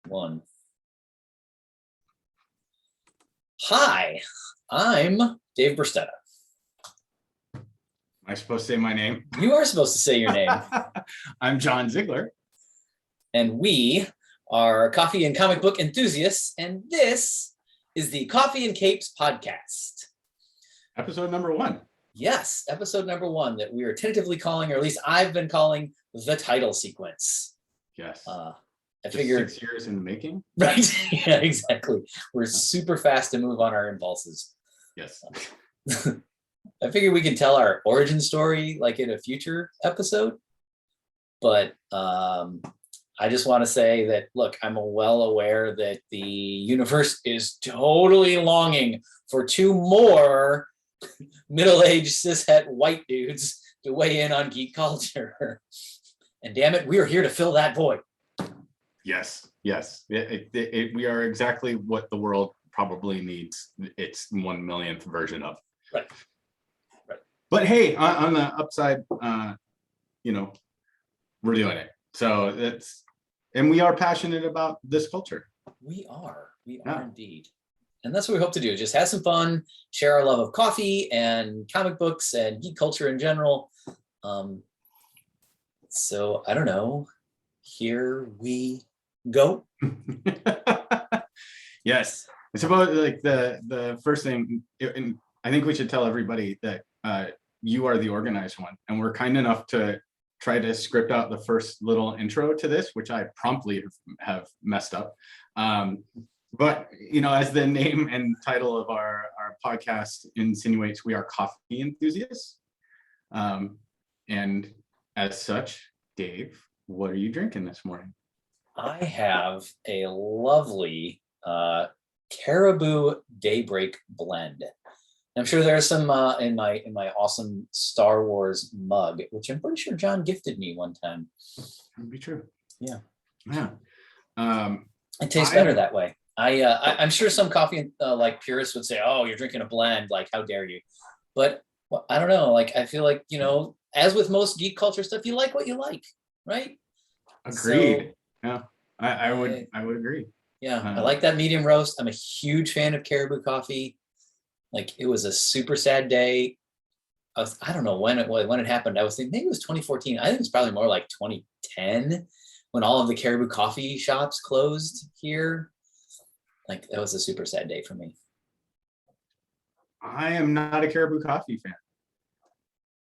One. Hi, I'm Dave Brustetta. Am I supposed to say my name? You are supposed to say your name. I'm John Ziegler. And we are coffee and comic book enthusiasts, and this is the Coffee and Capes podcast. Episode number 1. Yes, episode number 1 that we are tentatively calling, or at least I've been calling, the title sequence. Yes. I figured 6 years in the making. Right. Yeah, exactly. We're super fast to move on our impulses. Yes. I figured we can tell our origin story like in a future episode. But I just want to say that, look, I'm well aware that the universe is totally longing for 2 more middle-aged cishet white dudes to weigh in on geek culture. And damn it, we are here to fill that void. Yes. We are exactly what the world probably needs its 1 millionth version of. Right. But hey, on the upside, we're doing it. So and we are passionate about this culture. We are indeed. And that's what we hope to do. Just have some fun, share our love of coffee and comic books and geek culture in general. So I don't know. Here we go. Yes. It's about like the first thing, and I think we should tell everybody that you are the organized one, and we're kind enough to try to script out the first little intro to this, which I promptly have messed up. But as the name and title of our podcast insinuates, we are coffee enthusiasts. And as such, Dave, what are you drinking this morning? I have a lovely Caribou Daybreak blend. I'm sure there's some in my awesome Star Wars mug, which I'm pretty sure John gifted me one time. That'd be true. Yeah. It tastes better that way. I'm sure some coffee like purists would say, "Oh, you're drinking a blend. Like, how dare you?" But I don't know. Like, I feel like as with most geek culture stuff, you like what you like, right? Agreed. So, yeah, I would agree. Yeah, I like that medium roast. I'm a huge fan of Caribou coffee. Like, it was a super sad day. I don't know when it happened. I was thinking maybe it was 2014. I think it's probably more like 2010 when all of the Caribou coffee shops closed here. Like, that was a super sad day for me. I am not a Caribou coffee fan.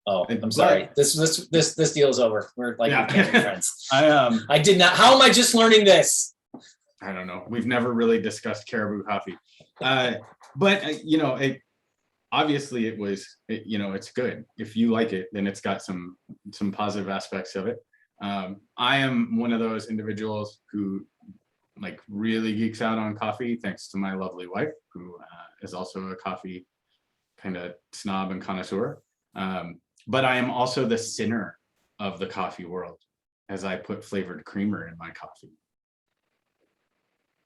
Oh, I'm sorry. This deal is over. We can't be friends. I did not. How am I just learning this? I don't know. We've never really discussed Caribou coffee. But obviously it was, it's good. If you like it, then it's got some positive aspects of it. I am one of those individuals who really geeks out on coffee, thanks to my lovely wife, who is also a coffee kind of snob and connoisseur. But I am also the sinner of the coffee world, as I put flavored creamer in my coffee.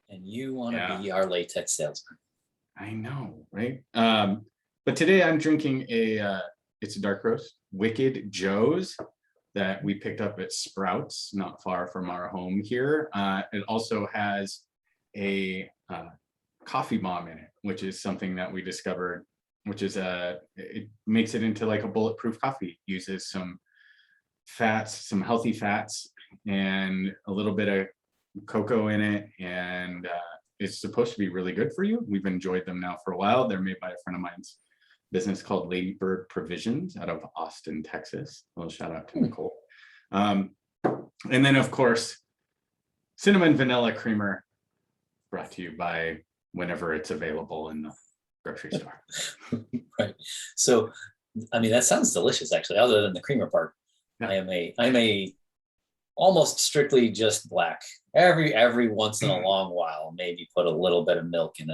And you want to be our latex salesman. I know, right? But today I'm drinking it's a dark roast, Wicked Joe's, that we picked up at Sprouts, not far from our home here. It also has a coffee bomb in it, which is something that we discovered, which is it makes it into like a bulletproof coffee. It uses some fats, some healthy fats, and a little bit of cocoa in it, and it's supposed to be really good for you. We've enjoyed them now for a while. They're made by a friend of mine's business called Ladybird Provisions out of Austin, Texas. A little shout out to Nicole. And then, of course, cinnamon vanilla creamer, brought to you by whenever it's available in the grocery store. Right. So, I mean, that sounds delicious, actually, other than the creamer part. Yeah. I'm a almost strictly just black. Every once in a long while, maybe put a little bit of milk in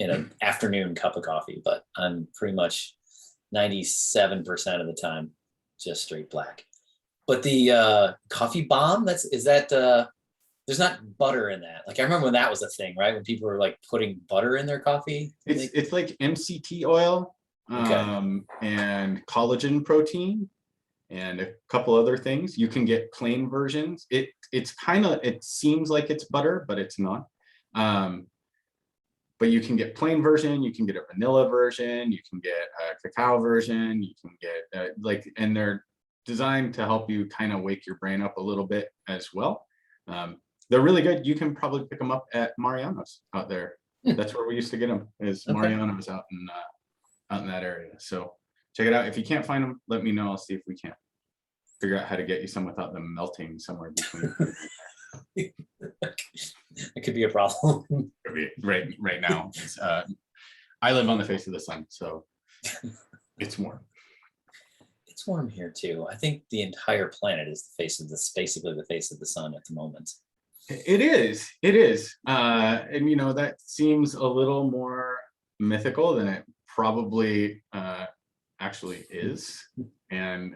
an afternoon cup of coffee, but I'm pretty much 97% of the time just straight black. But the coffee bomb, there's not butter in that. Like, I remember when that was a thing, right? When people were like putting butter in their coffee. It's like MCT oil, and collagen protein, and a couple other things. You can get plain versions. It seems like it's butter, but it's not. But you can get plain version, you can get a vanilla version, you can get a cacao version, you can get and they're designed to help you kind of wake your brain up a little bit as well. They're really good. You can probably pick them up at Mariano's out there. That's where we used to get them, is Mariano's out in that area. So check it out. If you can't find them, let me know. I'll see if we can't figure out how to get you some without them melting somewhere between. It could be a problem. right now. I live on the face of the sun, so it's warm. It's warm here too. I think the entire planet is basically the face of the sun at the moment. It is. And that seems a little more mythical than it probably actually is. And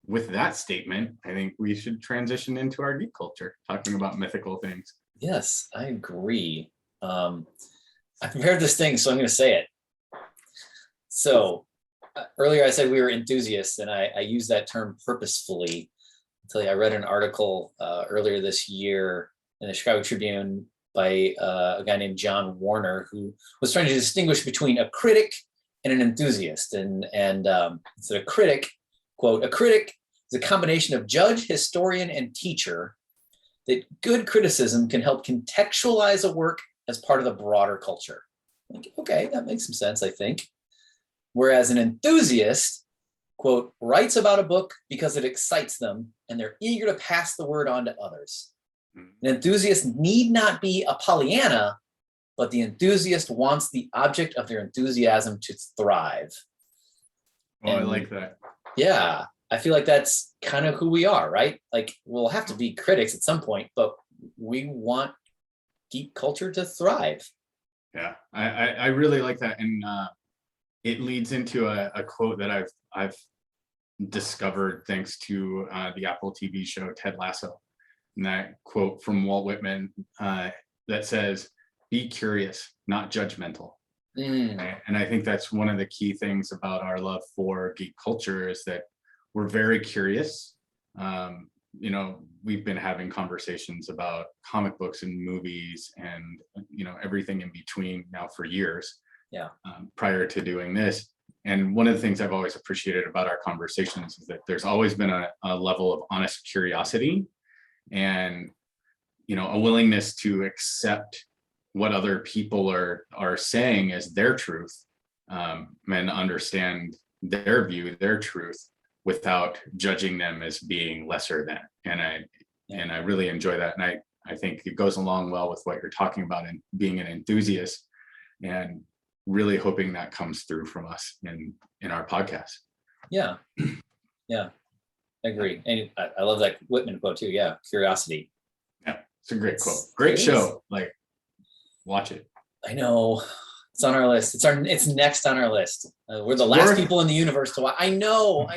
with that statement, I think we should transition into our geek culture, talking about mythical things. Yes, I agree. I prepared this thing, so I'm going to say it. So earlier I said we were enthusiasts, and I use that term purposefully. I'll tell you, I read an article earlier this year in the Chicago Tribune by a guy named John Warner, who was trying to distinguish between a critic and an enthusiast. And so a critic, quote, a critic is a combination of judge, historian, and teacher. That good criticism can help contextualize a work as part of the broader culture. Like, okay, that makes some sense, I think. Whereas an enthusiast, quote, writes about a book because it excites them and they're eager to pass the word on to others. An enthusiast need not be a Pollyanna, but the enthusiast wants the object of their enthusiasm to thrive. Oh, I like that. Yeah, I feel like that's kind of who we are, right? Like, we'll have to be critics at some point, but we want geek culture to thrive. Yeah, I really like that. And it leads into a quote that I've discovered thanks to the Apple TV show Ted Lasso. And that quote from Walt Whitman that says, "Be curious, not judgmental." And I think that's one of the key things about our love for geek culture, is that we're very curious. We've been having conversations about comic books and movies and everything in between now for years. Yeah. Prior to doing this. And one of the things I've always appreciated about our conversations is that there's always been a level of honest curiosity and a willingness to accept what other people are saying as their truth, and understand their view, their truth, without judging them as being lesser than. And I really enjoy that. And I think it goes along well with what you're talking about and being an enthusiast, and really hoping that comes through from us in our podcast. Yeah, I agree. And I love that Whitman quote too. Yeah, curiosity. Yeah, it's a great quote. Great show. Like, watch it. I know. It's on our list. It's next on our list. We're the last people in the universe to watch. I know.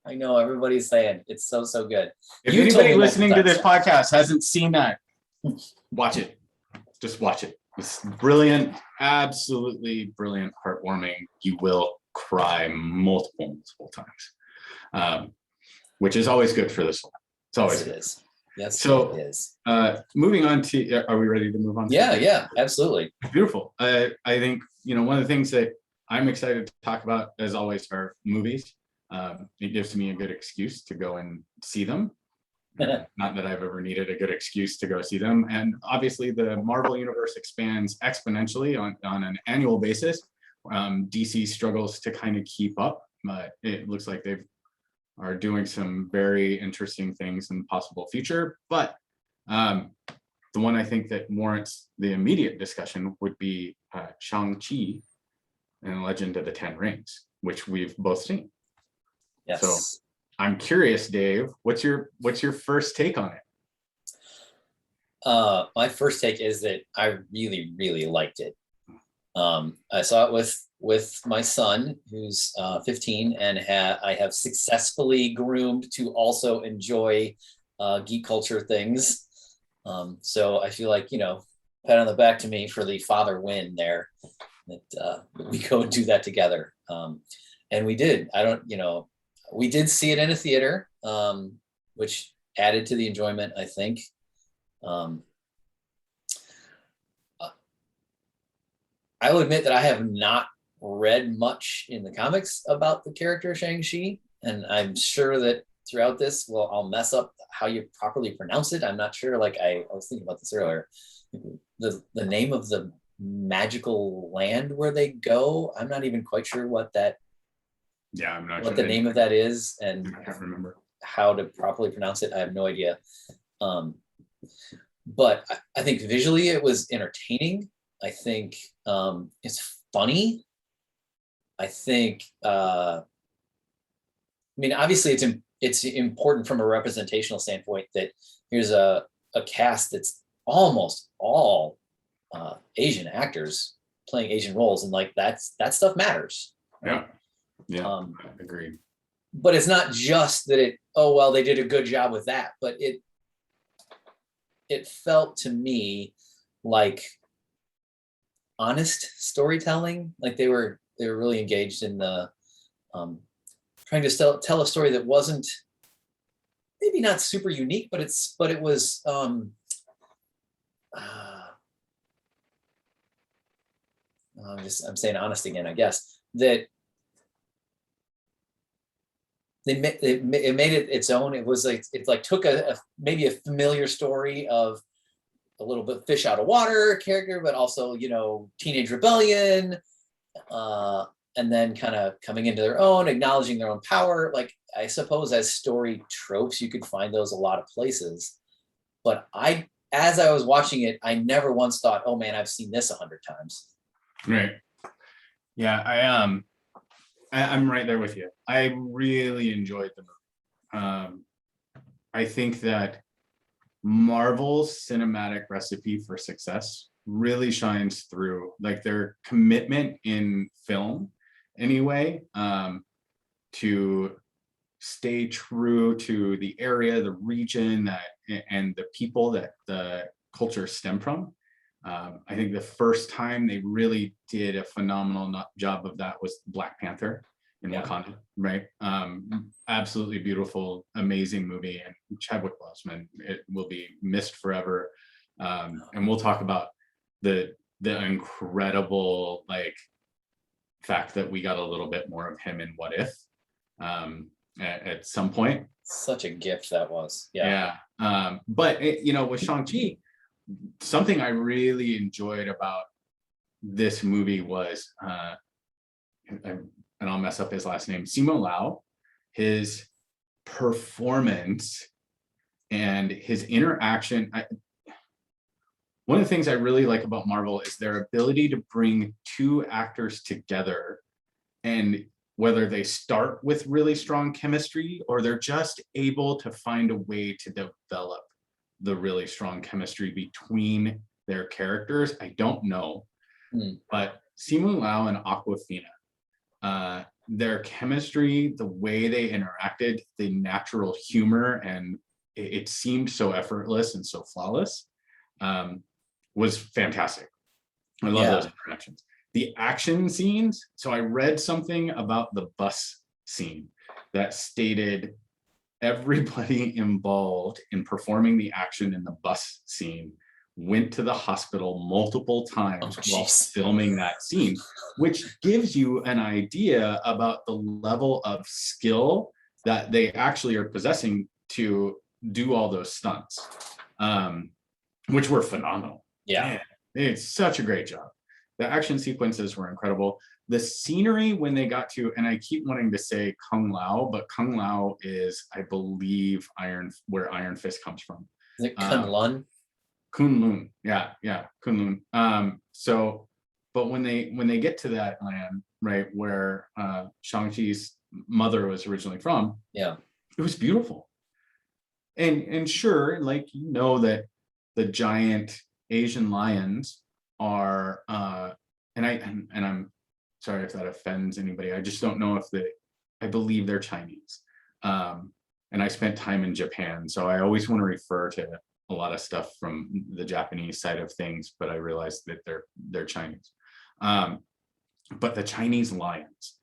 Everybody's saying it's so good. If anybody listening to this podcast hasn't seen that, watch it. Just watch it. It's brilliant, absolutely brilliant, heartwarming. You will cry multiple times, which is always good for this one. It's always good. Yes, so it is. Moving on to, are we ready to move on? Yeah, absolutely. Beautiful. I think, one of the things that I'm excited to talk about, as always, are movies. It gives me a good excuse to go and see them. Not that I've ever needed a good excuse to go see them. And obviously the Marvel universe expands exponentially on an annual basis. DC struggles to kind of keep up, but it looks like they are doing some very interesting things in the possible future. But the one I think that warrants the immediate discussion would be Shang Chi and the Legend of the Ten Rings, which we've both seen. Yes. So I'm curious, Dave, what's your first take on it? My first take is that I really liked it. I saw it with my son, who's 15, and I have successfully groomed to also enjoy geek culture things. So I feel like, pat on the back to me for the father win there, that we go and do that together. And we did. we did see it in a theater, which added to the enjoyment, I think. Um, I will admit that I have not read much in the comics about the character Shang-Chi, and I'm sure that throughout this, well, I'll mess up how you properly pronounce it. I'm not sure. Like I was thinking about this earlier. The name of the magical land where they go, I'm not even quite sure what that Yeah, I'm not what sure. the name of that is, and I can't remember. how to properly pronounce it. I have no idea. Um, but I think visually it was entertaining. I think it's funny. I think I mean, obviously it's important from a representational standpoint that here's a cast that's almost all Asian actors playing Asian roles, and like that stuff matters. Yeah, yeah, Agreed. agreed. But it's not just that oh well, they did a good job with that, but it felt to me like honest storytelling. Like they were really engaged in the trying to tell a story that wasn't maybe not super unique, but it was I'm saying honest again, I guess, that it made it its own. It was like it like took maybe a familiar story of a little bit fish out of water character, but also, you know, teenage rebellion, and then kind of coming into their own, acknowledging their own power. Like I suppose as story tropes, you could find those a lot of places. But as I was watching it, I never once thought, oh man, I've seen this 100 times. Right. Yeah, I'm right there with you. I really enjoyed the movie. I think that Marvel's cinematic recipe for success really shines through, like their commitment in film anyway, to stay true to the area, the region, and the people that the culture stem from. I think the first time they really did a phenomenal job of that was Black Panther in Wakanda, right? Absolutely beautiful, amazing movie, and Chadwick Boseman, it will be missed forever. And we'll talk about the incredible like fact that we got a little bit more of him in What If at some point. Such a gift that was. Yeah. But you know, with Shang-Chi, something I really enjoyed about this movie was, and I'll mess up his last name, Simo Lau, his performance and his interaction. One of the things I really like about Marvel is their ability to bring two actors together, and whether they start with really strong chemistry or they're just able to find a way to develop the really strong chemistry between their characters, I don't know. But Simu Lau and Aquafina, their chemistry, the way they interacted, the natural humor, and it seemed so effortless and so flawless, was fantastic. I love those interactions. The action scenes, so I read something about the bus scene that stated everybody involved in performing the action in the bus scene went to the hospital multiple times while filming that scene, which gives you an idea about the level of skill that they actually are possessing to do all those stunts, which were phenomenal. Yeah. Man, they did such a great job. The action sequences were incredible. The scenery when they got to, and I keep wanting to say Kung Lao, but Kung Lao is, I believe, where Iron Fist comes from. Is it Kunlun? Kunlun, yeah, Kunlun. So, but when they get to that land, right, where Shang-Chi's mother was originally from, it was beautiful. And sure, like, you know, that the giant Asian lions are, and I'm sorry if that offends anybody. I just don't know if I believe they're Chinese. And I spent time in Japan, so I always want to refer to a lot of stuff from the Japanese side of things, but I realized that they're Chinese. But the Chinese lions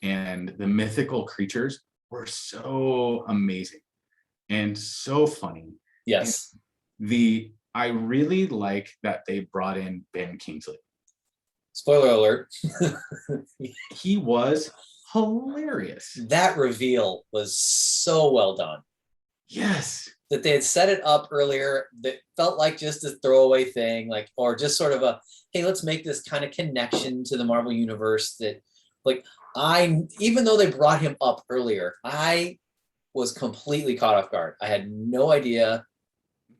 and the mythical creatures were so amazing and so funny. Yes. And I really like that they brought in Ben Kingsley. Spoiler alert. He was hilarious. That reveal was so well done. Yes. That they had set it up earlier that felt like just a throwaway thing, like, or just sort of a, hey, let's make this kind of connection to the Marvel universe that, like, even though they brought him up earlier, I was completely caught off guard. I had no idea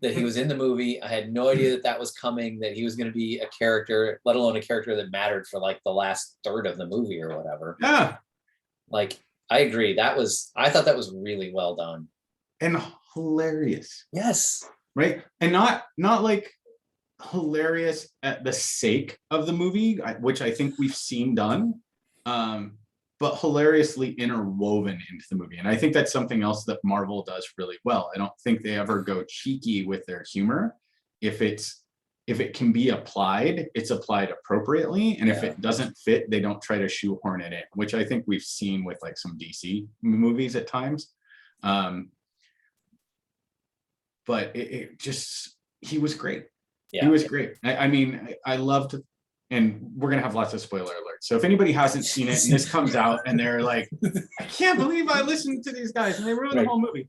that he was in the movie. I had no idea that that was coming, that he was going to be a character, let alone a character that mattered for like the last third of the movie or whatever. Yeah. Like, I agree. I thought that was really well done. And hilarious. Yes. Right. And not like hilarious at the sake of the movie, which I think we've seen done. But hilariously interwoven into the movie. And I think that's something else that Marvel does really well. I don't think they ever go cheeky with their humor. If it can be applied, it's applied appropriately. And if it doesn't fit, they don't try to shoehorn it in, which I think we've seen with like some DC movies at times. But it just, he was great. Yeah. He was great. I mean, I loved, and we're going to have lots of spoiler alerts. So if anybody hasn't seen it and this comes out and they're like, I can't believe I listened to these guys and they ruined the whole movie.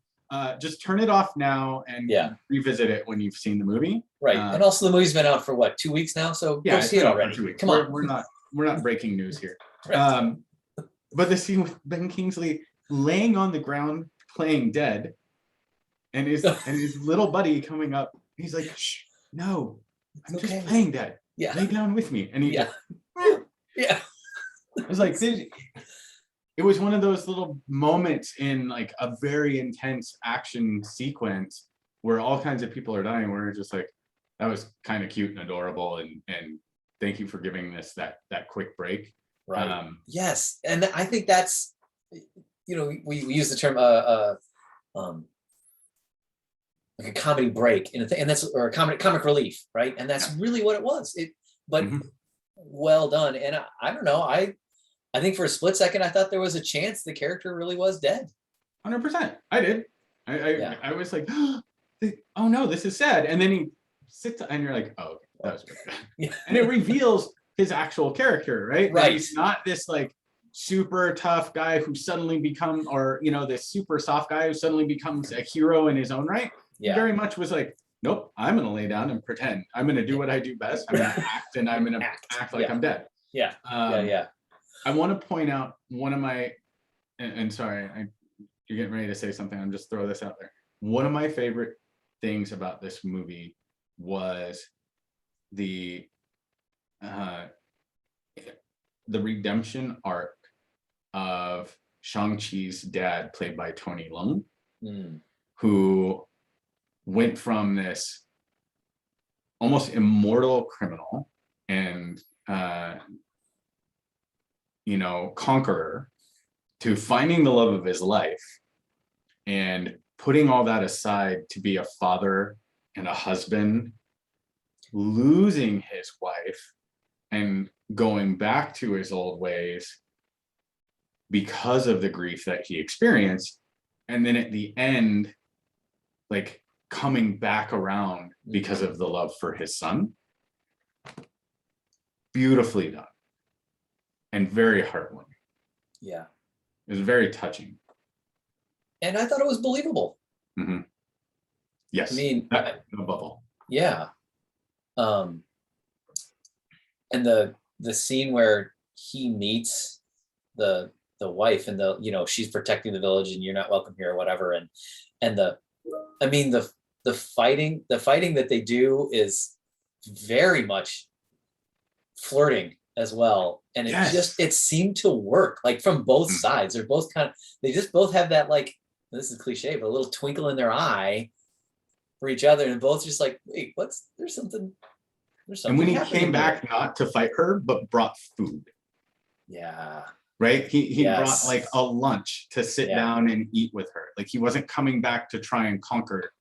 Just turn it off now and revisit it when you've seen the movie. Right. And also the movie's been out for what, 2 weeks now? So go see it already. Come on. We're not breaking news here. Right. But the scene with Ben Kingsley laying on the ground playing dead and his little buddy coming up, he's like, shh, no, I'm just playing dead. Yeah. Lay down with me. And he just, yeah. It was like, it was one of those little moments in like a very intense action sequence where all kinds of people are dying, where it's just like, that was kind of cute and adorable. And thank you for giving this that quick break. Right. Yes. And I think that's, we use the term like a comedy break and that's, or a comic relief, right? And that's really what it was. Well done. And I don't know, I think for a split second I thought there was a chance the character really was dead. 100%. I did. I was like, oh no, this is sad. And then he sits and you're like, oh, okay, that was good. And it reveals his actual character, right? Right. He's not this like super tough guy who suddenly becomes, or this super soft guy who suddenly becomes a hero in his own right. He very much was like, nope, I'm gonna lay down and pretend. I'm gonna do what I do best. I'm gonna act, and I'm gonna act like I'm dead. Yeah. I want to point out one of my, and sorry, you're getting ready to say something. I'm just throw this out there. One of my favorite things about this movie was the redemption arc of Shang-Chi's dad, played by Tony Leung, who went from this almost immortal criminal and conqueror to finding the love of his life and putting all that aside to be a father and a husband, losing his wife and going back to his old ways because of the grief that he experienced, and then at the end, like coming back around because of the love for his son. Beautifully done and very heartwarming. Yeah, it was very touching, and I thought it was believable. Yes, I mean, above all. Yeah. And the scene where he meets the wife and she's protecting the village and you're not welcome here or whatever, and the fighting that they do is very much flirting as well, and it seemed to work, like from both sides. They're both they just both have that, like, this is cliche, but a little twinkle in their eye for each other, and both just like, wait, there's something. And when he came back not to fight her, but brought food. Yeah. Right? He brought like a lunch to sit down and eat with her. Like he wasn't coming back to try and conquer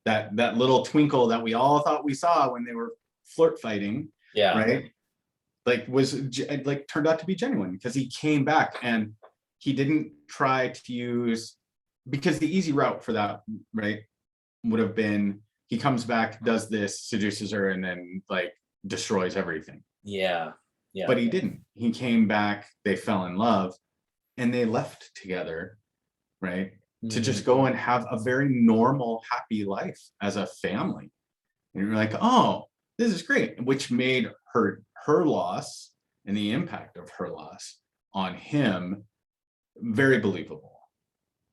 that little twinkle that we all thought we saw when they were flirt fighting. Yeah. Right? Like turned out to be genuine because he came back, and he didn't try to use, because the easy route for that, right, would have been he comes back, does this, seduces her, and then like destroys everything. Yeah. Yeah. But he didn't. He came back, they fell in love, and they left together, right? To just go and have a very normal, happy life as a family. And you're like, oh, this is great, which made her loss and the impact of her loss on him very believable,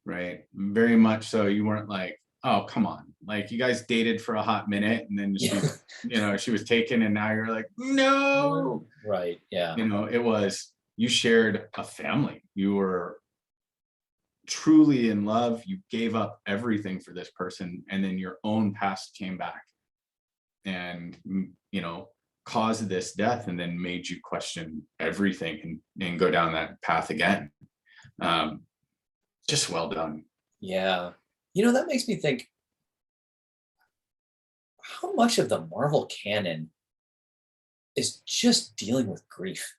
right? Very much so. You weren't like, oh, come on, like you guys dated for a hot minute and then she, she was taken, and now you're like, no, right? Yeah. It was, you shared a family, you were truly in love, you gave up everything for this person, and then your own past came back and caused this death, and then made you question everything and go down that path again. Just well done. Yeah. That makes me think, how much of the Marvel canon is just dealing with grief?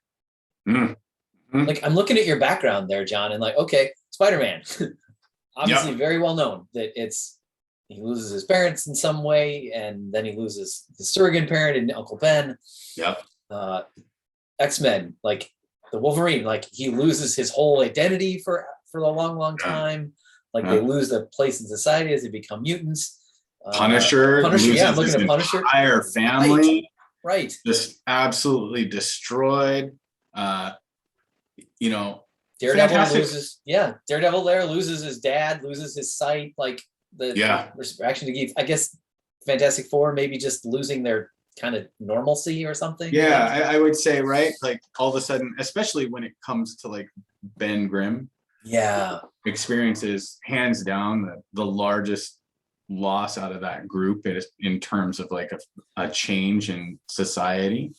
Like, I'm looking at your background there, John, and like, okay, Spider-Man, obviously very well known that he loses his parents in some way, and then he loses his surrogate parent and Uncle Ben. Yep. X-Men, like the Wolverine, like he loses his whole identity for a long time. Like they lose their place in society as they become mutants. Punisher, yeah, I'm looking at Punisher. Entire family, right, just absolutely destroyed. Daredevil fantastic. Daredevil there loses his dad, loses his sight, like the reaction to geek. I guess Fantastic Four maybe just losing their kind of normalcy or something. Yeah, I would say, right, like all of a sudden, especially when it comes to like Ben Grimm, experiences hands down the largest loss out of that group is in terms of like a change in society.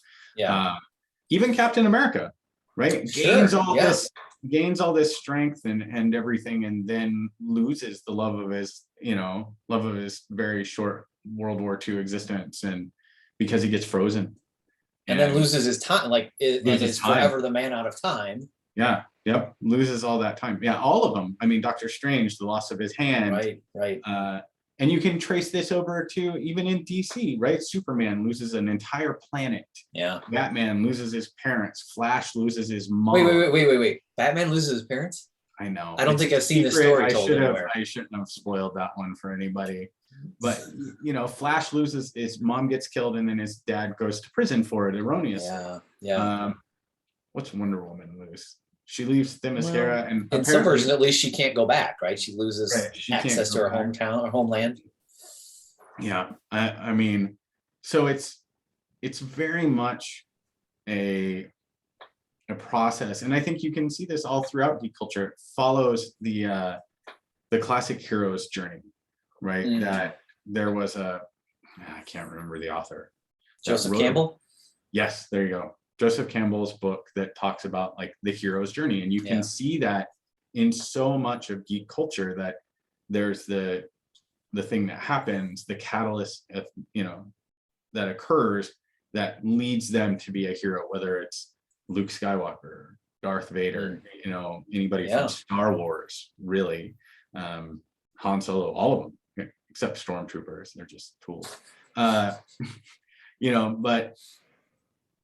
Even Captain America, right, gains all this strength and everything, and then loses the love of his very short World War II existence, and because he gets frozen and then loses his time, like is forever the man out of time. Loses all that time. All of them. I mean, Doctor Strange, the loss of his hand, right. And you can trace this over to even in DC, right? Superman loses an entire planet. Batman loses his parents. Flash loses his mom. Wait. Batman loses his parents? I know. I don't think I've seen this story told anywhere. I shouldn't have spoiled that one for anybody. But Flash loses, his mom gets killed, and then his dad goes to prison for it erroneously. What's Wonder Woman lose? She leaves Themyscira, and in some versions, at least, she can't go back, right? She loses access to her hometown or homeland. I mean, so it's very much a process, and I think you can see this all throughout geek culture. It follows the classic hero's journey, right? That there was I can't remember the author. Joseph Campbell? Yes, there you go. Joseph Campbell's book that talks about like the hero's journey. And you can see that in so much of geek culture, that there's the thing that happens, the catalyst of, that occurs that leads them to be a hero, whether it's Luke Skywalker, Darth Vader, anybody from Star Wars, really, Han Solo, all of them, except stormtroopers. They're just tools. But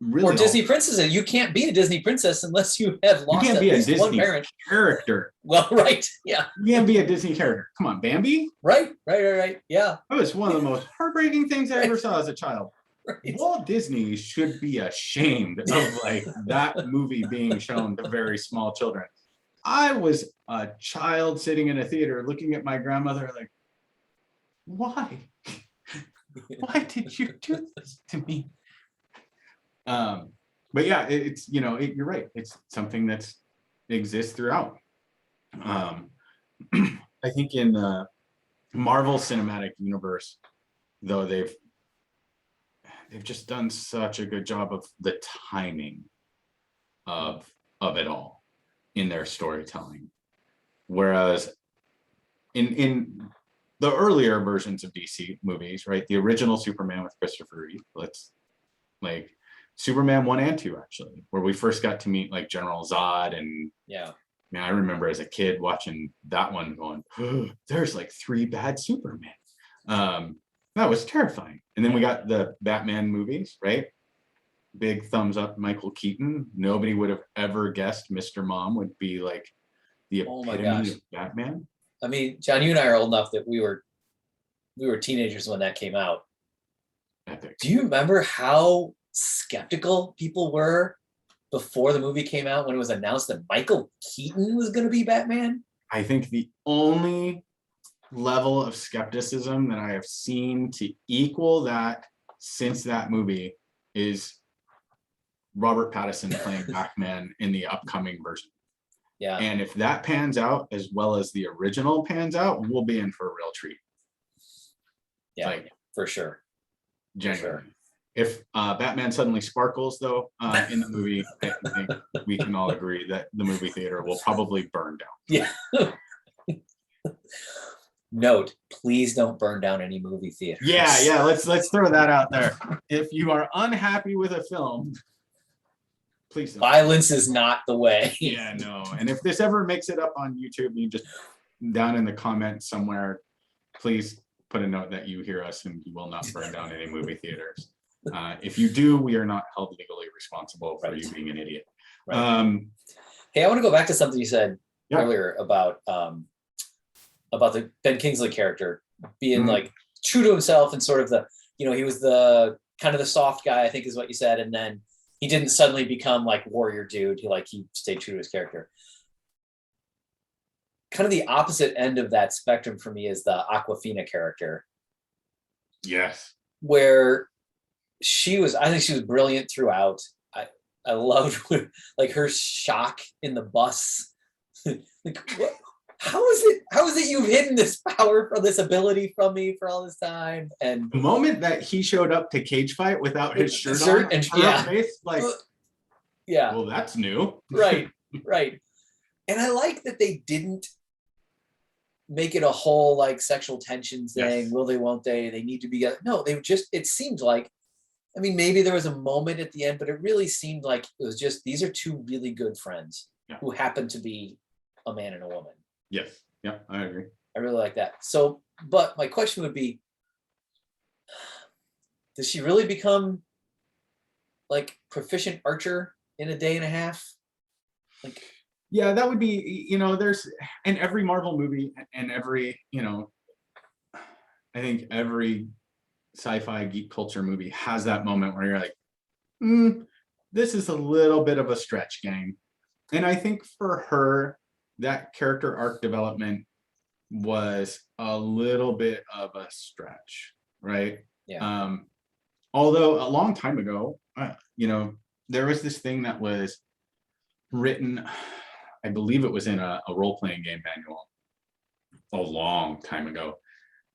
really, or Disney princesses. You can't be a Disney princess unless you have lost at least one parent. Character. Well, right. Yeah. You can't be a Disney character. Come on, Bambi. Right. Yeah. That was one of the most heartbreaking things I ever saw as a child. Right. Walt Disney should be ashamed of like that movie being shown to very small children. I was a child sitting in a theater looking at my grandmother like, why? Why did you do this to me? But yeah, it's you're right. It's something that exists throughout. I think in the Marvel Cinematic Universe, though, they've just done such a good job of the timing of it all in their storytelling. Whereas in the earlier versions of DC movies, right, the original Superman with Christopher Reeve, like Superman 1 and 2, actually, where we first got to meet like General Zod and Man, I remember as a kid watching that one going, oh, there's like 3 bad Supermen. That was terrifying. And then we got the Batman movies, right? Big thumbs up, Michael Keaton. Nobody would have ever guessed Mr. Mom would be like the epitome of Batman. I mean, John, you and I are old enough that we were teenagers when that came out. Epic. Do you remember how skeptical people were before the movie came out when it was announced that Michael Keaton was going to be Batman? I think the only level of skepticism that I have seen to equal that since that movie is Robert Pattinson playing Batman in the upcoming version. Yeah. And if that pans out as well as the original pans out, we'll be in for a real treat. Yeah, like, for sure. Genuinely. Sure. If Batman suddenly sparkles, though, in the movie, I think we can all agree that the movie theater will probably burn down. Yeah. Note, please don't burn down any movie theaters. Yeah. Let's throw that out there. If you are unhappy with a film, please don't. Violence is not the way. Yeah, no. And if this ever makes it up on YouTube, you just down in the comments somewhere, please put a note that you hear us and you will not burn down any movie theaters. If you do, we are not held legally responsible for you being an idiot. Right. Hey, I want to go back to something you said earlier about the Ben Kingsley character being like true to himself and sort of the, he was the kind of the soft guy, I think is what you said. And then he didn't suddenly become like warrior dude. He stayed true to his character. Kind of the opposite end of that spectrum for me is the Awkwafina character. Yes. Where I think she was brilliant throughout. I loved like her shock in the bus. Like, what? How is it you've hidden this power for this ability from me for all this time? And the moment that he showed up to cage fight without his shirt on and face, like, yeah, well, that's new. Right. And I like that they didn't make it a whole like sexual tension thing. Yes. Will they, won't they? They need to be. No, they just, it seemed like, I mean, maybe there was a moment at the end, but it really seemed like it was just, these are 2 really good friends who happen to be a man and a woman. Yes. Yeah, I agree. I really like that. So, but my question would be, does she really become like proficient archer in a day and a half? Like, yeah, that would be, there's in every Marvel movie and every, I think every sci-fi geek culture movie has that moment where you're like, this is a little bit of a stretch, gang. And I think for her, that character arc development was a little bit of a stretch, right? Yeah. Although a long time ago, there was this thing that was written, I believe it was in a role-playing game manual a long time ago.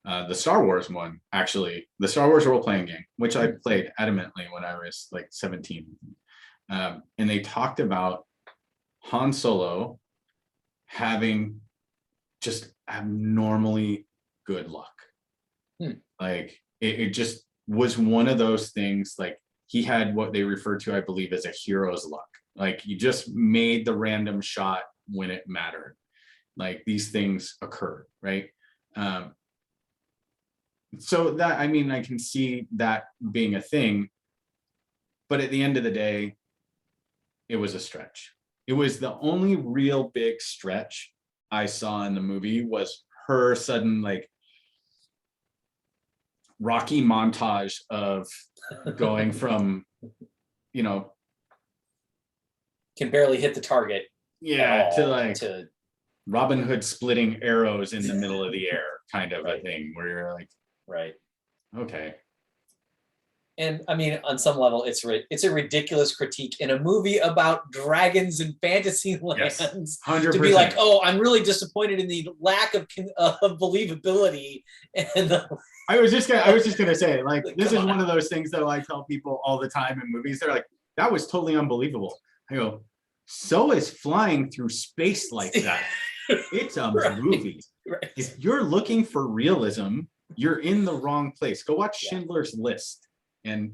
The Star Wars one, actually, the Star Wars role-playing game, which I played adamantly when I was like 17. And they talked about Han Solo having just abnormally good luck. Like it just was one of those things, like he had what they refer to, I believe, as a hero's luck. Like you just made the random shot when it mattered. Like these things occur, right? So that, I mean, I can see that being a thing, but at the end of the day, it was a stretch. It was the only real big stretch I saw in the movie was her sudden like Rocky montage of going from, can barely hit the target. Yeah, to Robin Hood splitting arrows in the middle of the air kind of a thing where you're like, right. Okay. And I mean, on some level, it's a ridiculous critique in a movie about dragons and fantasy lands. Yes, 100%. To be like, oh, I'm really disappointed in the lack of believability. And I was just gonna say, like, this is one of those things that I tell people all the time in movies. They're like, that was totally unbelievable. I go, so is flying through space like that. It's a movie. Right. If you're looking for realism, you're in the wrong place. Go watch Schindler's List. And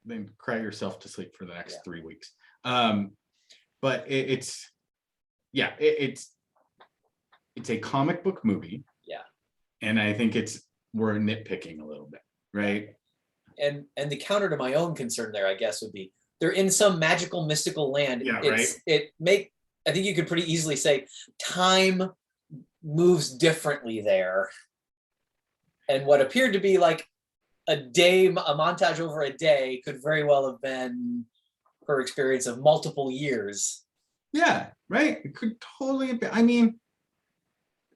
then cry yourself to sleep for the next 3 weeks. But it's yeah, it's a comic book movie. Yeah. And I think we're nitpicking a little bit, right? And the counter to my own concern there, I guess, would be they're in some magical mystical land. Yeah, I think you could pretty easily say time moves differently there. And what appeared to be like a montage over a day could very well have been her experience of multiple years. Yeah, right. It could totally be. I mean,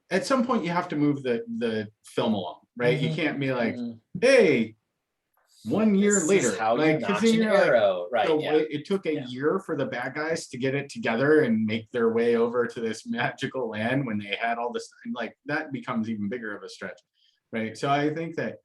at some point you have to move the film along, right? Mm-hmm. You can't be like, hey, 1 year This later, is how like, you notch an arrow, right? so Yeah. it took a year for the bad guys to get it together and make their way over to this magical land when they had all this, like, that becomes even bigger of a stretch, right? So I think that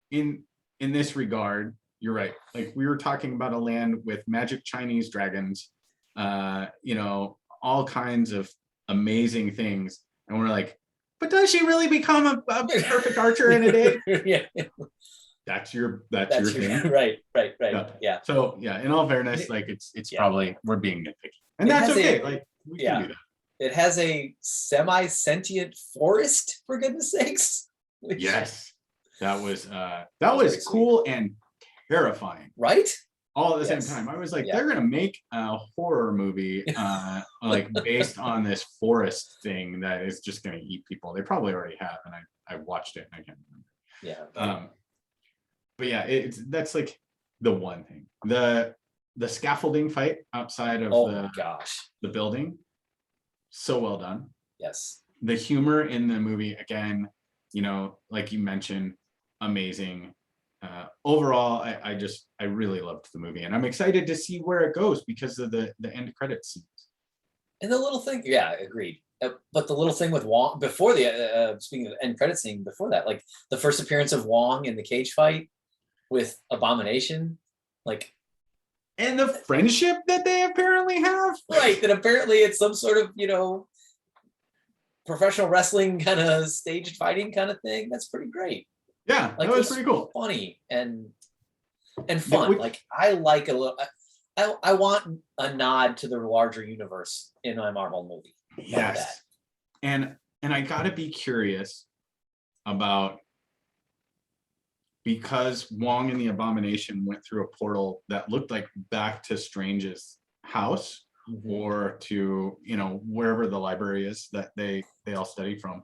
in this regard, you're right. Like, we were talking about a land with magic Chinese dragons, you know, all kinds of amazing things, and we're like, but does she really become a perfect archer in a day? Yeah. That's your thing. Right. Yeah. Yeah. So yeah, in all fairness, like, it's Yeah. probably, we're being nitpicky, and that's okay. Like, we can do that. It has a semi-sentient forest, for goodness sakes. Yes, that was cool and terrifying, right? all at the same time. I was like, they're gonna make a horror movie like based on this forest thing that is just gonna eat people. They probably already have, and I watched it and I can't remember. Yeah. But yeah, that's like the one thing. The scaffolding fight outside of the building, so well done. Yes. The humor in the movie, again, you know, like you mentioned, amazing. Overall, I really loved the movie, and I'm excited to see where it goes because of the end credits scenes. And the little thing, yeah, agreed. But the little thing with Wong before the speaking of end credit scene, before that, like the first appearance of Wong in the cage fight with Abomination, like, and the friendship that they apparently have, right? That apparently it's some sort of, you know, professional wrestling kind of staged fighting kind of thing. That's pretty great. Yeah, like, that was pretty cool, funny and fun. Like, I like a little. I want a nod to the larger universe in my Marvel movie. Yes, and I gotta be curious about, because Wong and the Abomination went through a portal that looked like back to Strange's house, or to, you know, wherever the library is that they all study from,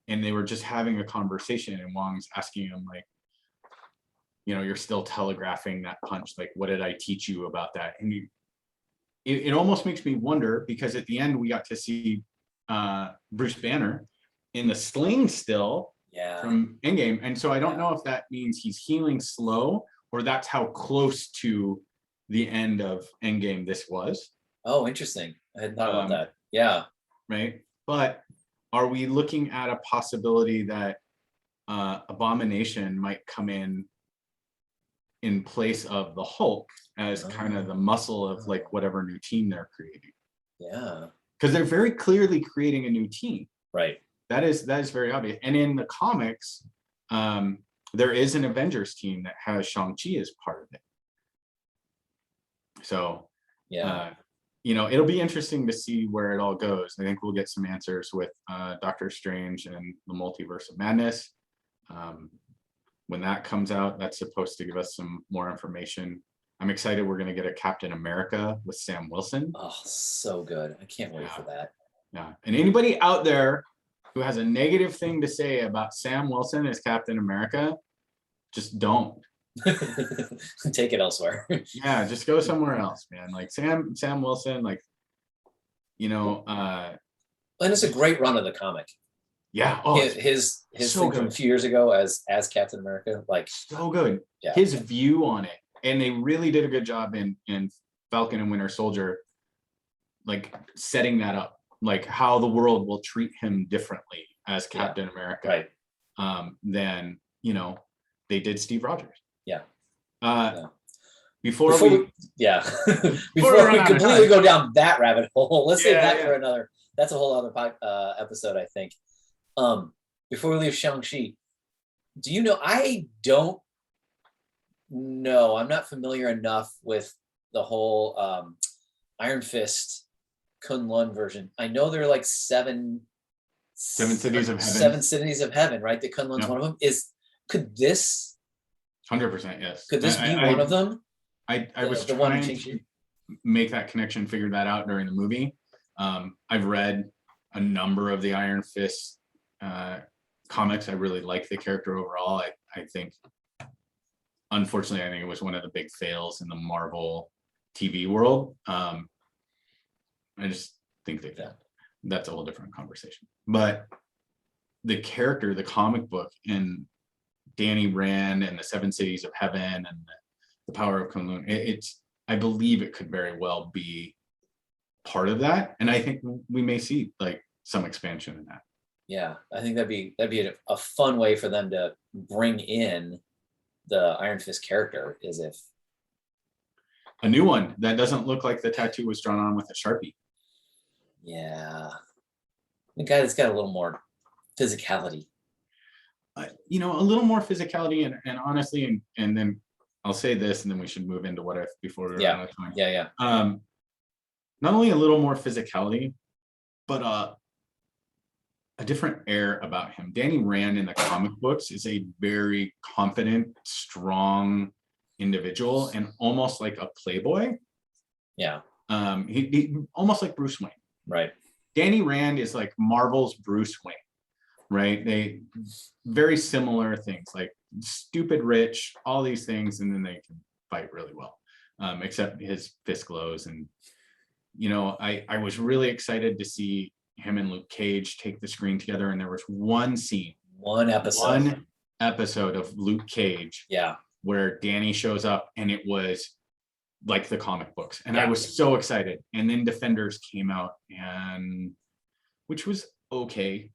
and they were just having a conversation, and Wong's asking him, like, you know, you're still telegraphing that punch, like, what did I teach you about that? And it almost makes me wonder, because at the end we got to see Bruce Banner in the sling still, from Endgame, and so I don't know if that means he's healing slow, or that's how close to the end of Endgame this was. Oh, interesting. I hadn't thought about that. Yeah. Right. But are we looking at a possibility that Abomination might come in place of the Hulk as kind of the muscle of, like, whatever new team they're creating? Yeah. Because they're very clearly creating a new team. Right. That is very obvious. And in the comics, there is an Avengers team that has Shang Chi as part of it. So, you know, it'll be interesting to see where it all goes. I think we'll get some answers with Doctor Strange and the Multiverse of Madness. When that comes out, that's supposed to give us some more information. I'm excited. We're going to get a Captain America with Sam Wilson. Oh, so good. I can't wait for that. Yeah. And anybody out there who has a negative thing to say about Sam Wilson as Captain America, just don't. Take it elsewhere. Yeah, just go somewhere else, man. Like, Sam Wilson, like, you know, and it's a great run of the comic. Yeah. Oh, his so thing from a few years ago as Captain America, like, so good. Yeah. His view on it, and they really did a good job in Falcon and Winter Soldier, like, setting that up, like how the world will treat him differently as Captain America, right? Than, you know, they did Steve Rogers. Yeah. Before we completely go down that rabbit hole, let's save that for another. That's a whole other episode, I think. Before we leave Shang-Chi, do you know? I don't know. I'm not familiar enough with the whole Iron Fist Kunlun version. I know there are like seven Cities of Heaven. 7 cities of heaven, right? The Kunlun's one of them. Could this 100%, yes. Could this be one of them? I was trying to make that connection, figure that out during the movie. I've read a number of the Iron Fist comics. I really like the character overall. I think, unfortunately, I think it was one of the big fails in the Marvel TV world. I just think that's a whole different conversation. But the character, the comic book, and Danny Rand and the 7 Cities of Heaven and the power of Kunlun, I believe it could very well be part of that. And I think we may see like some expansion in that. Yeah, I think that'd be a fun way for them to bring in the Iron Fist character, is if a new one that doesn't look like the tattoo was drawn on with a Sharpie. Yeah, the guy that's got a little more physicality. A little more physicality, and honestly, and then I'll say this, and then we should move into what if before we run out of time. Yeah. Not only a little more physicality, but a different air about him. Danny Rand in the comic books is a very confident, strong individual, and almost like a playboy. Yeah. He almost like Bruce Wayne. Right. Danny Rand is like Marvel's Bruce Wayne, right? They very similar things, like stupid rich, all these things, and then they can fight really well. Except his fist glows. And I was really excited to see him and Luke Cage take the screen together, and there was one episode of Luke Cage where Danny shows up, and it was like the comic books, and I was so excited. And then Defenders came out, and which was okay,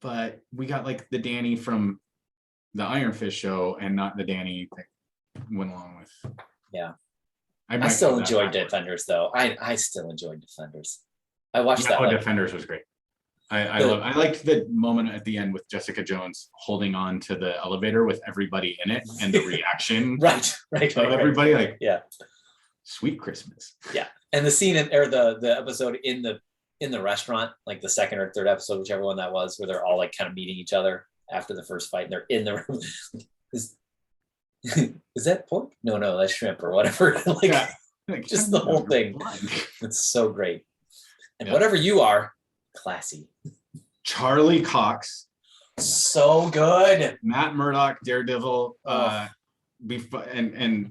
but we got like the Danny from the Iron Fist show and not the Danny that went along with. I still enjoyed Defenders though. I still enjoyed Defenders. I watched that. Defenders was great. I liked the moment at the end with Jessica Jones holding on to the elevator with everybody in it, and the reaction right. Everybody like, sweet Christmas. Yeah. And the scene the episode in the restaurant, like the second or third episode, whichever one that was, where they're all like kind of meeting each other after the first fight, and they're in the room. Is that pork? No, that's shrimp or whatever. Just the whole thing. It's so great. And whatever you are, classy. Charlie Cox, so good. Matt Murdock, Daredevil, and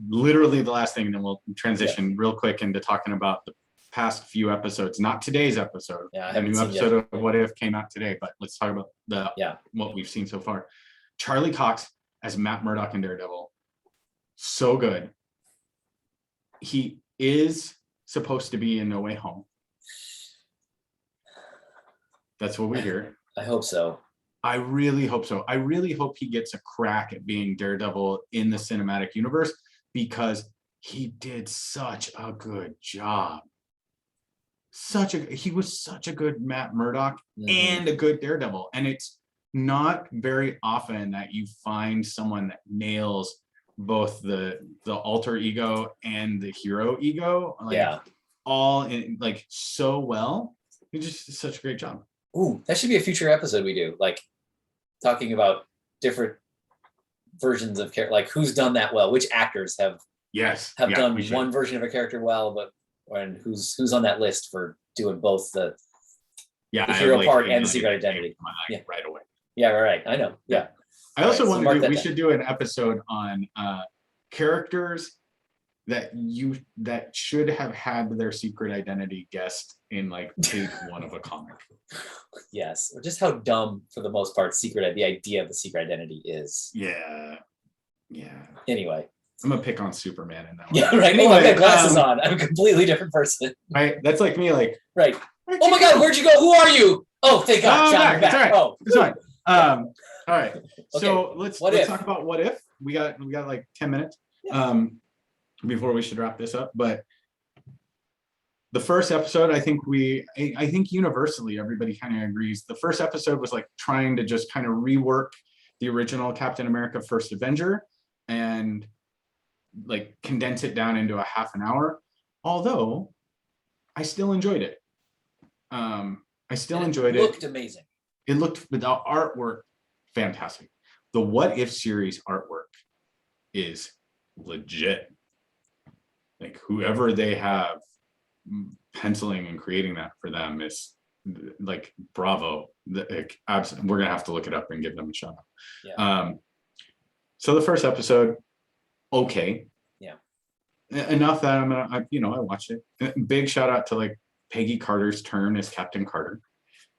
literally the last thing, and then we'll transition real quick into talking about the past few episodes, not today's episode. The new episode of What If came out today, but let's talk about what we've seen so far. Charlie Cox as Matt Murdock in Daredevil, so good. He is supposed to be in No Way Home. That's what we hear. I hope so. I really hope so. I really hope he gets a crack at being Daredevil in the cinematic universe, because he did such a good job. He was such a good Matt Murdock and a good Daredevil. And it's not very often that you find someone that nails both the alter ego and the hero ego, all in like so well. He just did such a great job. Ooh, that should be a future episode we do, like talking about different versions of character, like who's done that well, which actors have done one version of a character well, and who's on that list for doing both the hero part and the secret identity. Right away. Yeah, right. I know. Yeah. I also wonder, we should do an episode on characters that should have had their secret identity guessed in like page 1 of a comic. Yes, or just how dumb for the most part the idea of the secret identity is. Yeah. Anyway, I'm gonna pick on Superman in that one. Yeah, right. Anyway, I've got glasses on. I'm a completely different person. Right. That's like me. Like, right. Oh my God, where'd you go? Who are you? Oh, thank God, John, you're back. It's all right. Oh, it's fine. All right. Okay. So let's talk about what if. We got like 10 minutes before we should wrap this up. But the first episode, I think universally everybody kind of agrees. The first episode was like trying to just kind of rework the original Captain America First Avenger and like condense it down into a half an hour. Although I still enjoyed it. I still And enjoyed it looked amazing. It looked, the artwork, fantastic. The What If series artwork is legit. Like whoever they have penciling and creating that for them is like bravo. Like, we're gonna have to look it up and give them a shout out. Yeah. So the first episode, okay. Yeah. Enough that I watched it. Big shout out to like Peggy Carter's turn as Captain Carter.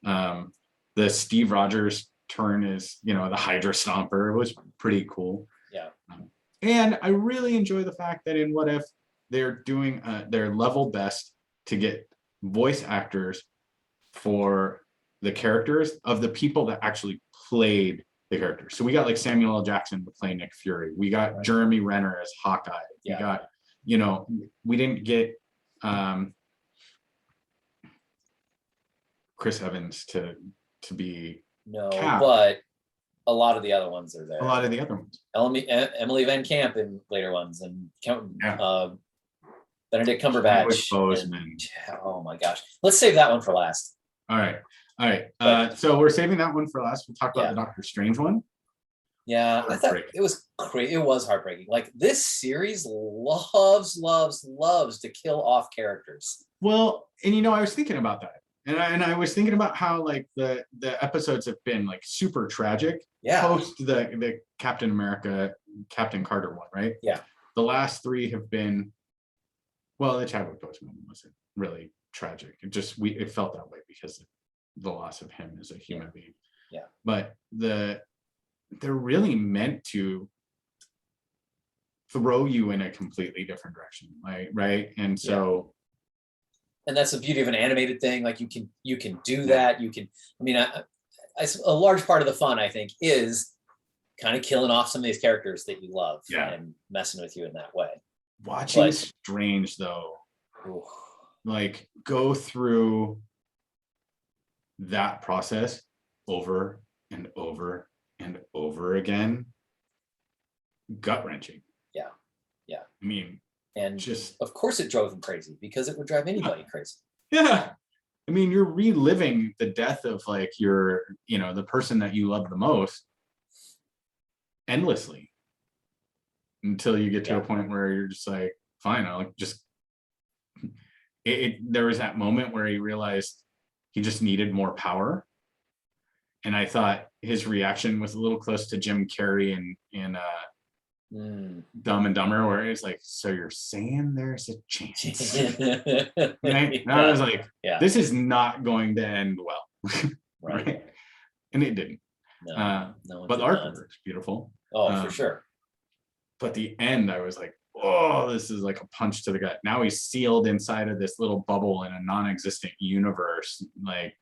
The Steve Rogers turn is, the Hydra Stomper. It was pretty cool. Yeah. And I really enjoy the fact that in What If they're doing their level best to get voice actors for the characters of the people that actually played the characters. So we got like Samuel L. Jackson to play Nick Fury. We got Jeremy Renner as Hawkeye. Yeah. We got, we didn't get Chris Evans to be Cap. But a lot of the other ones are there. A lot of the other ones. Emily Van Camp in later ones, and Benedict Cumberbatch. Oh my gosh. Let's save that one for last. All right. So we're saving that one for last. We'll talk about the Doctor Strange one. Yeah, I thought it was crazy. It was heartbreaking. Like this series loves to kill off characters. Well, and I was thinking about that. And I was thinking about how like the episodes have been like super tragic post the Captain America, Captain Carter one, right? Yeah. The last three have been, well, the Chadwick Boseman wasn't really tragic. It felt that way because of the loss of him as a human being. Yeah. But they're really meant to throw you in a completely different direction, right? And so. And that's the beauty of an animated thing. Like you can do that. You can, a large part of the fun, I think, is kind of killing off some of these characters that you love and messing with you in that way. Watching Strange though, like go through that process over and over and over again, gut-wrenching. Yeah. And just, of course, it drove him crazy because it would drive anybody crazy. Yeah. You're reliving the death of like the person that you love the most endlessly until you get to a point where you're just like, fine, I'll just. There was that moment where he realized he just needed more power. And I thought his reaction was a little close to Jim Carrey in Dumb and Dumber, where it's like, so you're saying there's a chance. Right? And I was like, this is not going to end well. Right? And it didn't. No, but the artwork is beautiful. Oh, for sure. But the end, I was like, oh, this is like a punch to the gut. Now he's sealed inside of this little bubble in a non-existent universe, like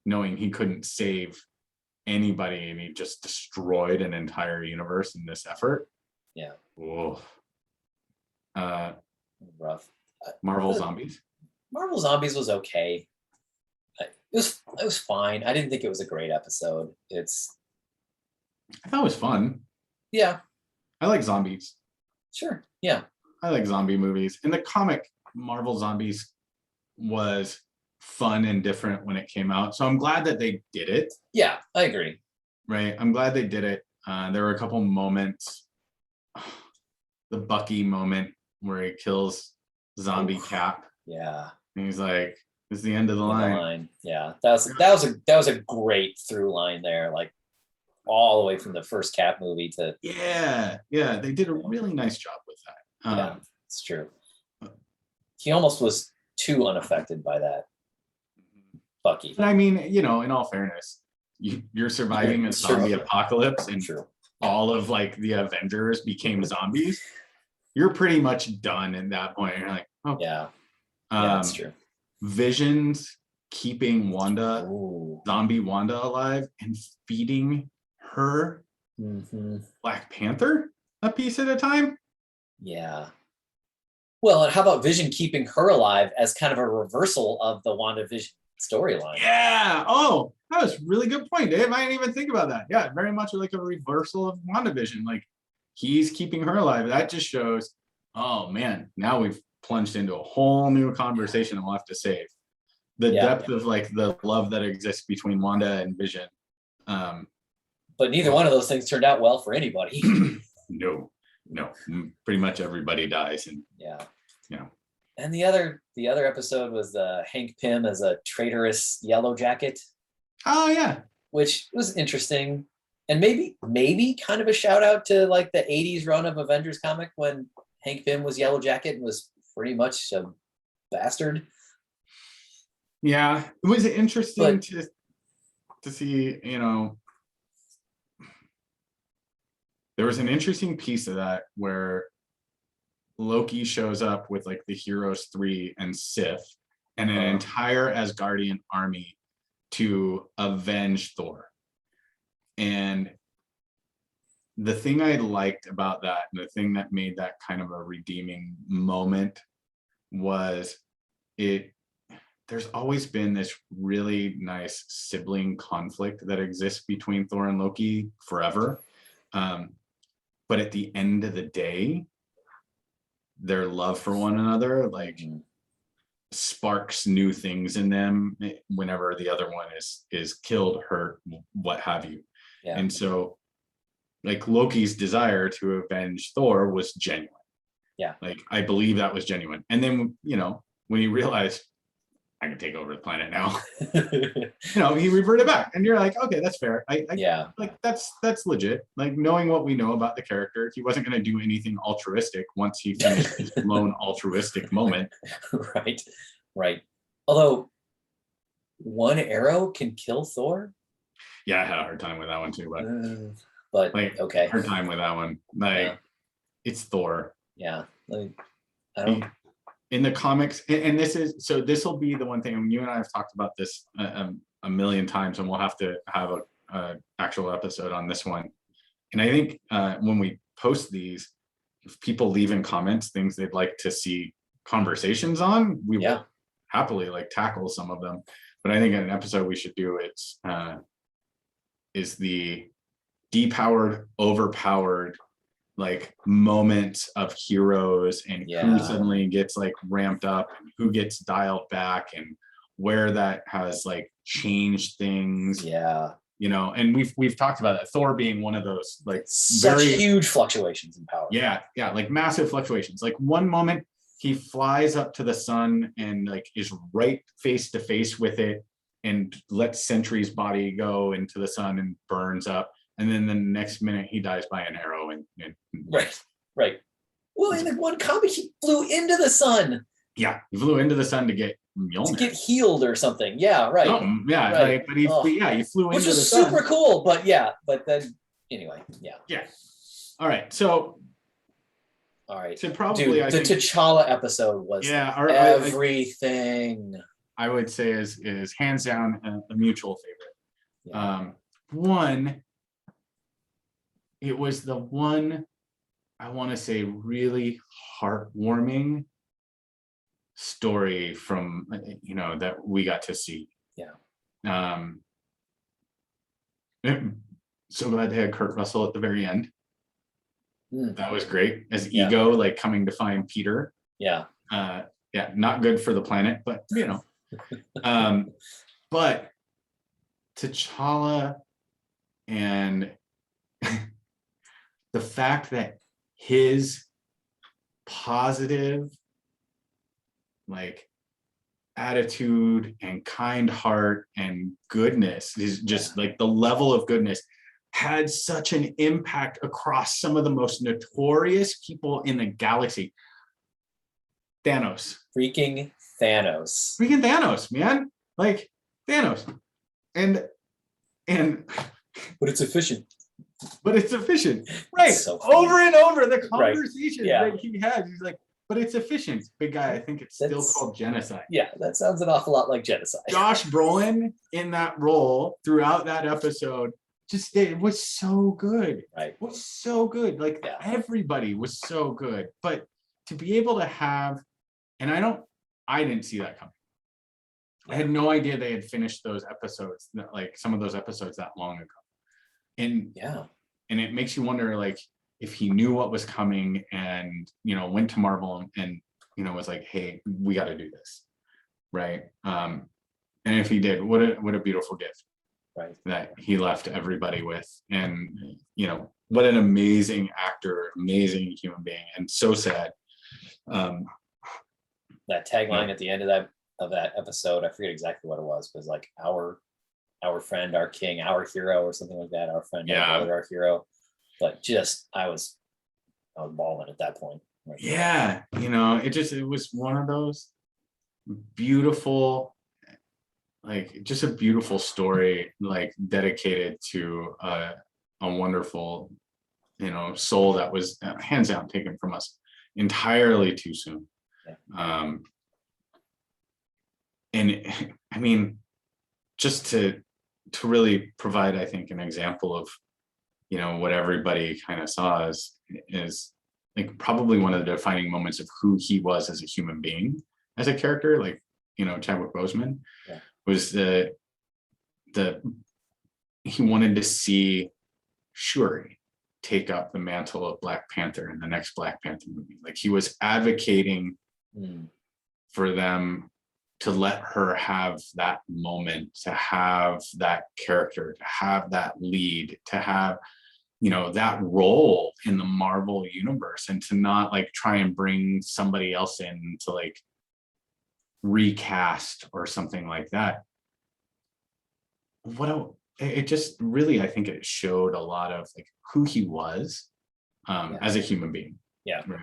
knowing he couldn't save anybody, and he just destroyed an entire universe in this effort. Yeah. Whoa. Rough. Marvel Zombies. Marvel Zombies was okay. It was fine. I didn't think it was a great episode. I thought it was fun. Yeah. I like zombies. Sure. Yeah. I like zombie movies. In the comic, Marvel Zombies was fun and different when it came out. So I'm glad that they did it. Yeah, I agree. Right. I'm glad they did it. There were a couple moments. The Bucky moment where he kills zombie Cap. Yeah. And he's like, "It's the end of the line." Yeah. That was a great through line there. Like all the way from the first Cap movie to. Yeah. They did a really nice job with that. Yeah, it's true. He almost was too unaffected by that. Bucky. But in all fairness, you're surviving a zombie apocalypse, and all of like the Avengers became zombies. You're pretty much done at that point. You're like, oh yeah, that's true. Vision's keeping zombie Wanda alive and feeding her Black Panther a piece at a time. Yeah. Well, and how about Vision keeping her alive as kind of a reversal of the WandaVision storyline? Yeah. Oh, that was a really good point, Dave. I didn't even think about that. Yeah, very much like a reversal of WandaVision. Like he's keeping her alive. That just shows, oh man, now plunged into a whole new conversation and we'll have to save. The depth of like the love that exists between Wanda and Vision. But neither one of those things turned out well for anybody. No, pretty much everybody dies. And And the other episode was Hank Pym as a traitorous Yellow Jacket. Oh yeah, which was interesting, and maybe kind of a shout out to like the 80s run of Avengers comic when Hank Pym was Yellow Jacket and was pretty much a bastard. Yeah, it was interesting to see, there was an interesting piece of that where Loki shows up with like the Heroes 3 and Sif and an entire Asgardian army to avenge Thor. And the thing I liked about that, and the thing that made that kind of a redeeming moment was there's always been this really nice sibling conflict that exists between Thor and Loki forever. But at the end of the day, their love for one another like sparks new things in them whenever the other one is killed, hurt, what have you. Yeah. And so like Loki's desire to avenge Thor was genuine. Yeah. Like I believe that was genuine. And then, when he realized I can take over the planet now, he reverted back, and you're like, okay, that's fair. Like that's legit. Like knowing what we know about the character, he wasn't going to do anything altruistic once he finished his lone altruistic moment. Right. Although one arrow can kill Thor. Yeah, I had a hard time with that one too, but like, okay, hard time with that one. Like, it's Thor. Yeah, like I don't. In the comics, and this will be the one thing, and you and I have talked about this a million times, and we'll have to have a actual episode on this one. And I think when we post these, if people leave in comments things they'd like to see conversations on, we will happily like tackle some of them. But I think in an episode we should do is the depowered, overpowered like moments of heroes, and who suddenly gets like ramped up and who gets dialed back, and where that has like changed things. And we've talked about that, Thor being one of those like such huge fluctuations in power. Like massive fluctuations. Like one moment he flies up to the sun and like is right face to face with it and lets Sentry's body go into the sun and burns up. And then the next minute he dies by an arrow. And right. Well, in the one comic, he flew into the sun. Yeah, he flew into the sun to get Mjolnir. To get healed or something. Yeah, right. Right. But he flew which into the sun. Which was super cool, but then anyway, Yeah. All right. So probably dude, the T'Challa episode was everything. I would say is hands down a mutual favorite. One, it was the one, I want to say, really heartwarming story from that we got to see. So glad to have Kurt Russell at the very end. That was great, as Ego like coming to find Peter. Not good for the planet, but but T'Challa and the fact that his positive like attitude and kind heart and goodness is just like the level of goodness had such an impact across some of the most notorious people in the galaxy. Freaking Thanos, man. Like Thanos. And but it's efficient. Right. So over and over the conversation that he had. He's like, but it's efficient. Big guy, I think it's still called genocide. Yeah, that sounds an awful lot like genocide. Josh Brolin in that role throughout that episode, it was so good. Right. It was so good. Like everybody was so good. But to be able to have, and I didn't see that coming. I had no idea they had finished those episodes, like some of those episodes that long ago. And it makes you wonder, like, if he knew what was coming and went to Marvel and was like, hey, we got to do this, right? And if he did, what a beautiful gift, Right. that he left everybody with. And what an amazing actor, amazing human being, and so sad. That tagline at the end of that episode, I forget exactly what it was, but it was like our friend, our king, our hero, or something like that. Our friend, our brother, our hero. But just I was bawling at that point. Right? Yeah, it was one of those beautiful, like, just a beautiful story, like, dedicated to a wonderful, soul that was hands down taken from us entirely too soon. Yeah. And I mean, just to really provide, I think, an example of, what everybody kind of saw is like probably one of the defining moments of who he was as a human being, as a character, like, Chadwick Boseman, was the he wanted to see Shuri take up the mantle of Black Panther in the next Black Panther movie. Like, he was advocating for them to let her have that moment, to have that character, to have that lead, to have, that role in the Marvel universe, and to not like try and bring somebody else in to like recast or something like that. It just really, I think it showed a lot of like who he was as a human being. Yeah. Right.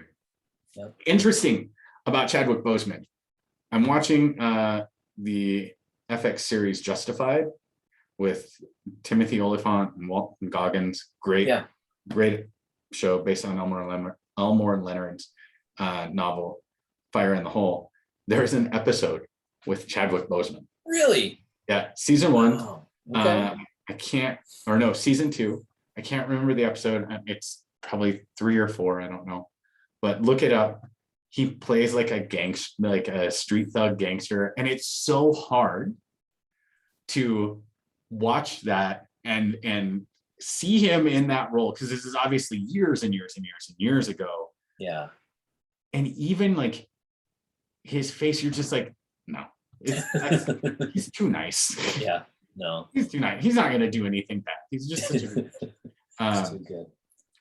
Yep. Interesting about Chadwick Boseman. I'm watching the FX series Justified with Timothy Olyphant and Walton Goggins. Great show based on Elmore Leonard's novel Fire in the Hole. There's an episode with Chadwick Boseman. Really? Yeah, season 1. Oh, okay. Season 2. I can't remember the episode. It's probably 3 or 4. I don't know, but look it up. He plays like a street thug gangster, and it's so hard to watch that and see him in that role, because this is obviously years and years and years and years ago. Yeah. And even like his face, you're just like, no, he's too nice. Yeah. No. He's too nice. He's not going to do anything bad. He's just such a too good.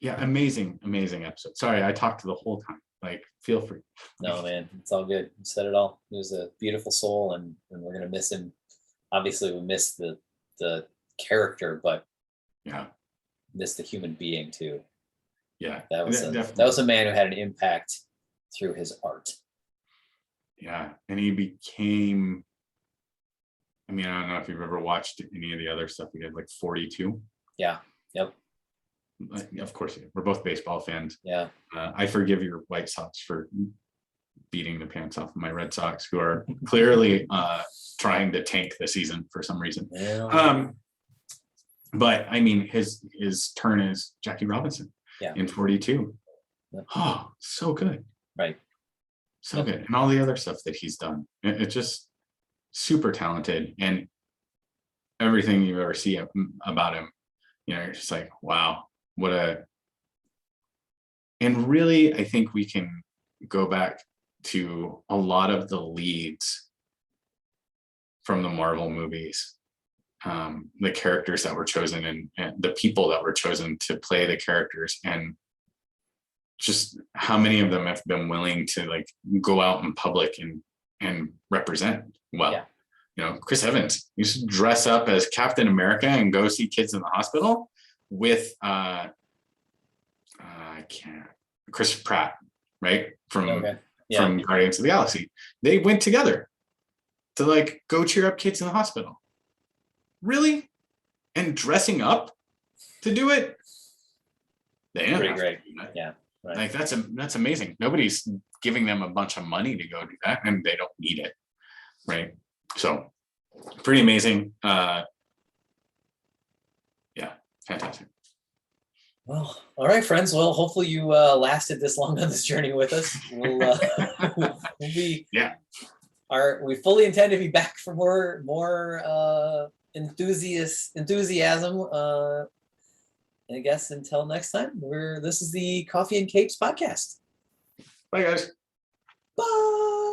Yeah, amazing episode. Sorry, I talked the whole time. Like, feel free. No, man, it's all good. You said it all. He was a beautiful soul, and we're gonna miss him. Obviously, we miss the character, but miss the human being too. Yeah, that was a man who had an impact through his art. Yeah, and he became. I mean, I don't know if you've ever watched any of the other stuff he did, like 42. Yeah. Yep. Of course, we're both baseball fans. Yeah. I forgive your White Sox for beating the pants off of my Red Sox, who are clearly trying to tank the season for some reason. Yeah. But I mean, his turn is Jackie Robinson in 42. Yep. Oh, so good. Right. So good. And all the other stuff that he's done. It's just super talented, and everything you ever see about him, you're just like, wow, and really, I think we can go back to a lot of the leads from the Marvel movies, the characters that were chosen and the people that were chosen to play the characters, and just how many of them have been willing to like go out in public and represent well. Chris Evans used to dress up as Captain America and go see kids in the hospital with Chris Pratt, right? From Guardians of the Galaxy. They went together to like go cheer up kids in the hospital. Really? And dressing up to do it? Pretty great. Yeah. Right. Like that's amazing. Nobody's giving them a bunch of money to go do that, and they don't need it. Right. So pretty amazing. Fantastic. Well, all right, friends. Well, hopefully you lasted this long on this journey with us. We'll be we fully intend to be back for more enthusiasm. I guess until next time, this is the Coffee and Capes podcast. Bye, guys. Bye.